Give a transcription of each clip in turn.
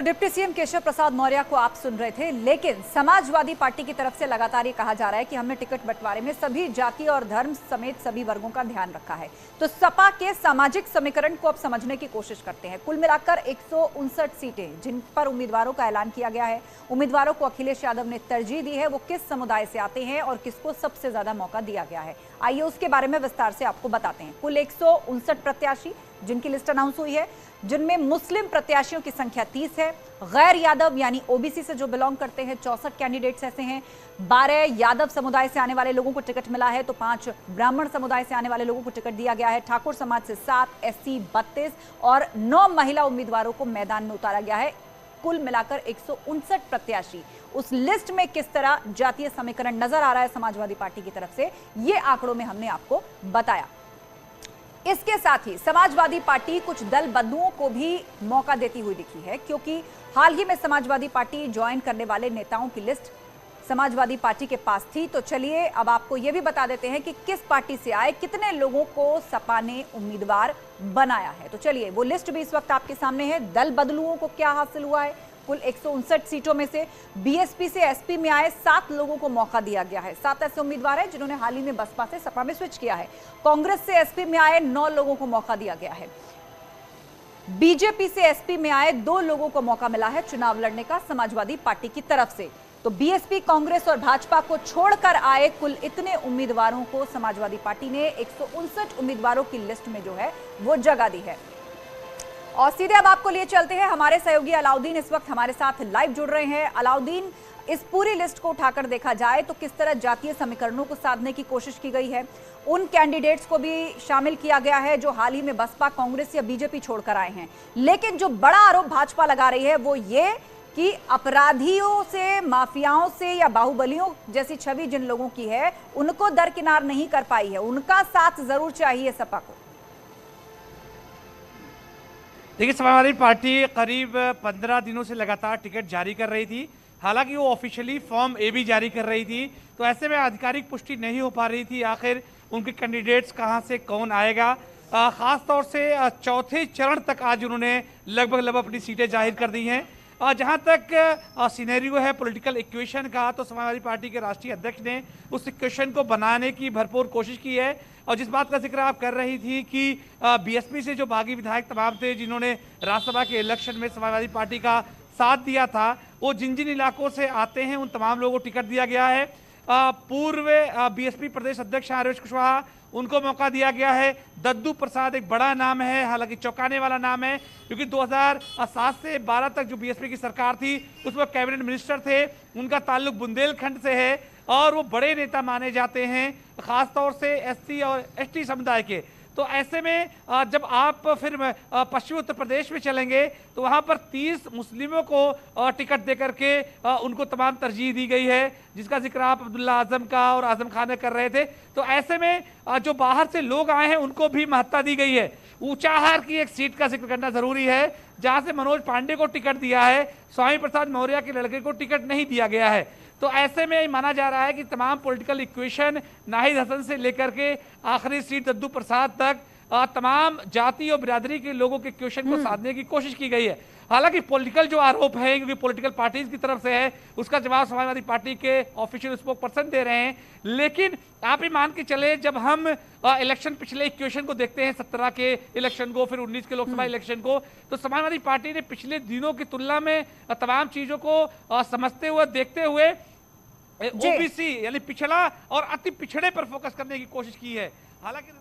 Deputy CM Keshav Prasad Maurya को आप सुन रहे थे, लेकिन समाजवादी पार्टी की तरफ से लगातार ये कहा जा रहा है कि हमने टिकट बंटवारे में सभी जाति और धर्म समेत सभी वर्गों का ध्यान रखा है। तो सपा के सामाजिक समीकरण को अब समझने की कोशिश करते हैं। कुल मिलाकर 159 सीटें जिन पर उम्मीदवारों का ऐलान किया गया है। उम्मीदवारों को अखिलेश यादव ने तरजीह दी है। वो किस समुदाय से आते हैं और किसको सबसे ज्यादा मौका दिया गया है, आइए उसके बारे में विस्तार से आपको बताते हैं। कुल 159 प्रत्याशी जिनकी लिस्ट अनाउंस हुई है, जिनमें मुस्लिम प्रत्याशियों की संख्या 30 है। गैर यादव यानी ओबीसी से जो बिलोंग करते हैं 64 कैंडिडेट्स ऐसे हैं। 12 यादव समुदाय से आने वाले लोगों को टिकट मिला है, तो 5 ब्राह्मण समुदाय से आने वाले लोगों को टिकट दिया गया है। ठाकुर समाज से 7, एससी 32 और 9 महिला उम्मीदवारों को मैदान में उतारा गया है। कुल मिलाकर 159 प्रत्याशी। उस लिस्ट में किस तरह जातीय समीकरण नजर आ रहा है समाजवादी पार्टी की तरफ से, ये आंकड़ों में हमने आपको बताया। इसके साथ ही समाजवादी पार्टी कुछ दल बदलुओं को भी मौका देती हुई दिखी है, क्योंकि हाल ही में समाजवादी पार्टी ज्वाइन करने वाले नेताओं की लिस्ट समाजवादी पार्टी के पास थी। तो चलिए अब आपको यह भी बता देते हैं कि किस पार्टी से आए, कितने लोगों को सपा ने उम्मीदवार बनाया है। तो चलिए वो लिस्ट भी इस वक्त आपके सामने है। दल बदलुओं को क्या हासिल हुआ है। कुल 159 सीटों में से बीएसपी से एसपी में आए 7 लोगों को मौका दिया गया है। 7 ऐसे उम्मीदवार हैं जिन्होंने हाल ही में बसपा से सपा में स्विच किया है। कांग्रेस से एसपी में आए 9 लोगों को मौका दिया गया है। बीजेपी से एसपी में आए 2 लोगों को मौका मिला है चुनाव लड़ने का समाजवादी पार्टी की तरफ से। तो बीएसपी, कांग्रेस और भाजपा को छोड़कर आए कुल इतने उम्मीदवारों को समाजवादी पार्टी ने 159 उम्मीदवारों की लिस्ट में जो है वो जगह दी है। और सीधे अब आपको लिए चलते हैं, हमारे सहयोगी अलाउद्दीन इस वक्त हमारे साथ लाइव जुड़ रहे हैं। अलाउद्दीन, इस पूरी लिस्ट को उठाकर देखा जाए तो किस तरह जातीय समीकरणों को साधने की कोशिश की गई है। उन कैंडिडेट्स को भी शामिल किया गया है जो हाल ही में बसपा, कांग्रेस या बीजेपी छोड़कर आए हैं। लेकिन जो बड़ा आरोप भाजपा लगा रही है वो ये कि अपराधियों से, माफियाओं से या बाहुबलियों जैसी छवि जिन लोगों की है उनको दरकिनार नहीं कर पाई है, उनका साथ जरूर चाहिए सपा को। देखिए, समाजवादी पार्टी करीब 15 दिनों से लगातार टिकट जारी कर रही थी। हालांकि वो ऑफिशियली फॉर्म ए भी जारी कर रही थी, तो ऐसे में आधिकारिक पुष्टि नहीं हो पा रही थी आखिर उनके कैंडिडेट्स कहां से कौन आएगा। खास तौर से चौथे चरण तक आज उन्होंने लगभग अपनी सीटें जाहिर कर दी हैं। जहां तक सिनेरियो है पॉलिटिकल इक्वेशन का, तो समाजवादी पार्टी के राष्ट्रीय अध्यक्ष ने उस इक्वेशन को बनाने की भरपूर कोशिश की है। और जिस बात का जिक्र आप कर रही थी कि बीएसपी से जो बागी विधायक तमाम थे जिन्होंने राज्यसभा के इलेक्शन में समाजवादी पार्टी का साथ दिया था, वो जिन जिन इलाकों से आते हैं उन तमाम लोगों को टिकट दिया गया है। पूर्व बीएसपी प्रदेश अध्यक्ष आरुष कुशवाहा, उनको मौका दिया गया है। दद्दू प्रसाद एक बड़ा नाम है, हालांकि चौंकाने वाला नाम है, क्योंकि 2007 से 12 तक जो बीएसपी की सरकार थी उसमें कैबिनेट मिनिस्टर थे। उनका ताल्लुक बुंदेलखंड से है और वो बड़े नेता माने जाते हैं, खासतौर से एससी और एसटी समुदाय के। तो ऐसे में जब आप फिर पश्चिमी उत्तर प्रदेश में चलेंगे तो वहां पर 30 मुस्लिमों को टिकट देकर के उनको तमाम तरजीह दी गई है, जिसका जिक्र आप अब्दुल्ला आजम का और आजम खान ने कर रहे थे। तो ऐसे में जो बाहर से लोग आए हैं उनको भी महत्ता दी गई है। ऊंचाहार की एक सीट का जिक्र करना जरूरी है, जहां से मनोज पांडे को टिकट दिया है, स्वामी प्रसाद मौर्य के लड़के को टिकट नहीं दिया गया है। तो ऐसे में माना जा रहा है कि तमाम पॉलिटिकल इक्वेशन नाहिद हसन से लेकर के आखिरी सीट दद्दू प्रसाद तक तमाम जाति और बिरादरी के लोगों के इक्वेशन को साधने की कोशिश की गई है। हालांकि पॉलिटिकल जो आरोप है, क्योंकि पॉलिटिकल पार्टीज की तरफ से है, उसका जवाब समाजवादी पार्टी के ऑफिशियल स्पोक पर्सन दे रहे हैं। लेकिन आप ही मान के चले, जब हम इलेक्शन पिछले इक्वेशन को देखते हैं, 17 के इलेक्शन को, फिर 19 के लोकसभा इलेक्शन को, तो समाजवादी पार्टी ने पिछले दिनों की तुलना में तमाम चीजों को समझते हुए, देखते हुए ओबीसी यानी पिछड़ा और अति पिछड़े पर फोकस करने की कोशिश की है। हालांकि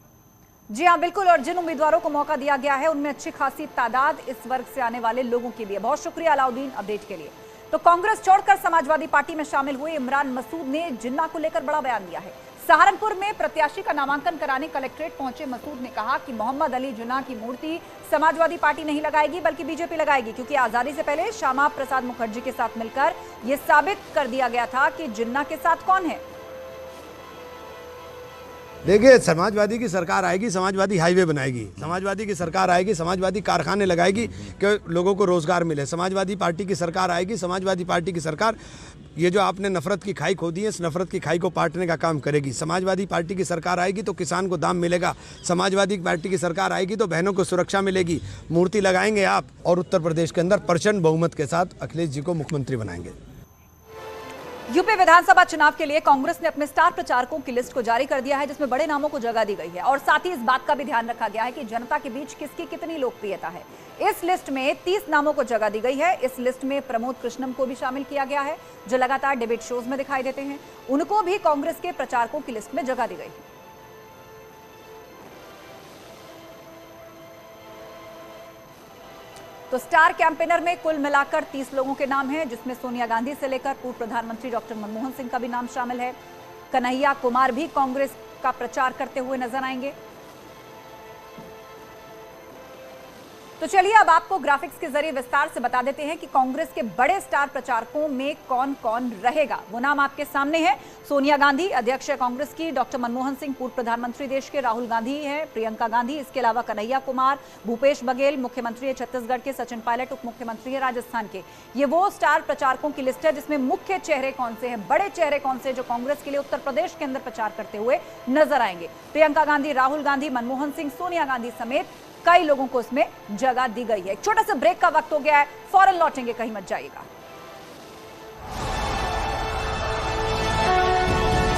जी हाँ, बिल्कुल। और जिन उम्मीदवारों को मौका दिया गया है उनमें अच्छी खासी तादाद इस वर्ग से आने वाले लोगों की भी है। बहुत शुक्रिया अलाउद्दीन अपडेट के लिए। तो कांग्रेस छोड़कर समाजवादी पार्टी में शामिल हुए इमरान मसूद ने जिन्ना को लेकर बड़ा बयान दिया है। सहारनपुर में प्रत्याशी का नामांकन कराने कलेक्ट्रेट पहुंचे मसूद ने कहा कि मोहम्मद अली जिन्ना की मूर्ति समाजवादी पार्टी नहीं लगाएगी बल्कि बीजेपी लगाएगी, क्योंकि आजादी से पहले श्यामा प्रसाद मुखर्जी के साथ मिलकर यह साबित कर दिया गया था कि जिन्ना के साथ कौन है। देखिए, समाजवादी की सरकार आएगी, समाजवादी हाईवे बनाएगी, समाजवादी की सरकार आएगी, समाजवादी कारखाने लगाएगी कि लोगों को रोजगार मिले। समाजवादी पार्टी की सरकार आएगी, समाजवादी पार्टी की सरकार ये जो आपने नफरत की खाई खोदी है, इस नफरत की खाई को पाटने का काम करेगी। समाजवादी पार्टी की सरकार आएगी तो किसान को दाम मिलेगा। समाजवादी पार्टी की सरकार आएगी तो बहनों को सुरक्षा मिलेगी। मूर्ति लगाएंगे आप और उत्तर प्रदेश के अंदर प्रचंड बहुमत के साथ अखिलेश जी को मुख्यमंत्री बनाएंगे। यूपी विधानसभा चुनाव के लिए कांग्रेस ने अपने स्टार प्रचारकों की लिस्ट को जारी कर दिया है, जिसमें बड़े नामों को जगह दी गई है और साथ ही इस बात का भी ध्यान रखा गया है कि जनता के बीच किसकी कितनी लोकप्रियता है। इस लिस्ट में 30 नामों को जगह दी गई है। इस लिस्ट में प्रमोद कृष्णम को भी शामिल किया गया है, जो लगातार डिबेट शोज में दिखाई देते हैं। उनको भी कांग्रेस के प्रचारकों की लिस्ट में जगह दी गई है। तो स्टार कैंपेनर में कुल मिलाकर 30 लोगों के नाम हैं, जिसमें सोनिया गांधी से लेकर पूर्व प्रधानमंत्री डॉक्टर मनमोहन सिंह का भी नाम शामिल है। कन्हैया कुमार भी कांग्रेस का प्रचार करते हुए नजर आएंगे। तो चलिए अब आपको ग्राफिक्स के जरिए विस्तार से बता देते हैं कि कांग्रेस के बड़े स्टार प्रचारकों में कौन कौन रहेगा। वो नाम आपके सामने है। सोनिया गांधी अध्यक्ष है कांग्रेस की, डॉक्टर मनमोहन सिंह पूर्व प्रधानमंत्री देश के, राहुल गांधी है, प्रियंका गांधी, इसके अलावा कन्हैया कुमार, भूपेश बघेल मुख्यमंत्री है छत्तीसगढ़ के, सचिन पायलट उप मुख्यमंत्री है राजस्थान के। ये वो स्टार प्रचारकों की लिस्ट है जिसमें मुख्य चेहरे कौन से हैं, बड़े चेहरे कौन से जो कांग्रेस के लिए उत्तर प्रदेश के अंदर प्रचार करते हुए नजर आएंगे। प्रियंका गांधी, राहुल गांधी, मनमोहन सिंह, सोनिया गांधी समेत कई लोगों को इसमें जगह दी गई है। एक छोटा सा ब्रेक का वक्त हो गया है, फौरन लौटेंगे, कहीं मत जाइएगा।